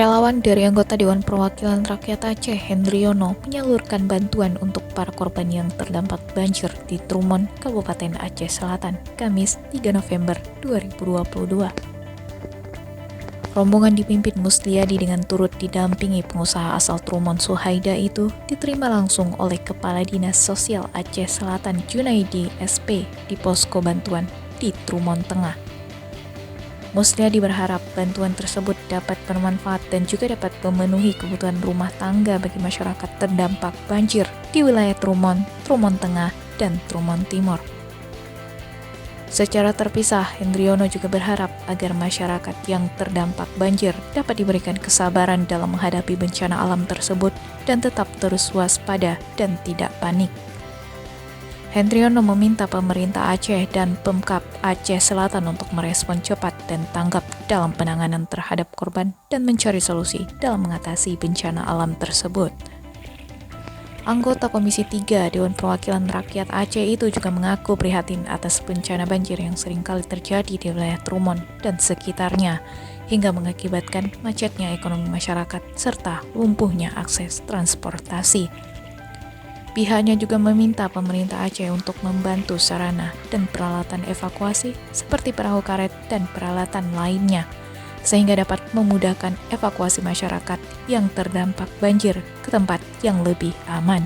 Relawan dari anggota Dewan Perwakilan Rakyat Aceh, Hendriono, menyalurkan bantuan untuk para korban yang terdampak banjir di Trumon, Kabupaten Aceh Selatan, Kamis 3 November 2022. Rombongan dipimpin Musliadi dengan turut didampingi pengusaha asal Trumon Suhaida itu diterima langsung oleh Kepala Dinas Sosial Aceh Selatan Junaidi SP di posko bantuan di Trumon Tengah. Musliadi berharap bantuan tersebut dapat bermanfaat dan juga dapat memenuhi kebutuhan rumah tangga bagi masyarakat terdampak banjir di wilayah Trumon, Trumon Tengah, dan Trumon Timur. Secara terpisah, Hendriono juga berharap agar masyarakat yang terdampak banjir dapat diberikan kesabaran dalam menghadapi bencana alam tersebut dan tetap terus waspada dan tidak panik. Hendriono meminta pemerintah Aceh dan Pemkab Aceh Selatan untuk merespon cepat dan tanggap dalam penanganan terhadap korban dan mencari solusi dalam mengatasi bencana alam tersebut. Anggota Komisi 3 Dewan Perwakilan Rakyat Aceh itu juga mengaku prihatin atas bencana banjir yang seringkali terjadi di wilayah Trumon dan sekitarnya, hingga mengakibatkan macetnya ekonomi masyarakat serta lumpuhnya akses transportasi. Pihaknya juga meminta pemerintah Aceh untuk membantu sarana dan peralatan evakuasi seperti perahu karet dan peralatan lainnya, sehingga dapat memudahkan evakuasi masyarakat yang terdampak banjir ke tempat yang lebih aman.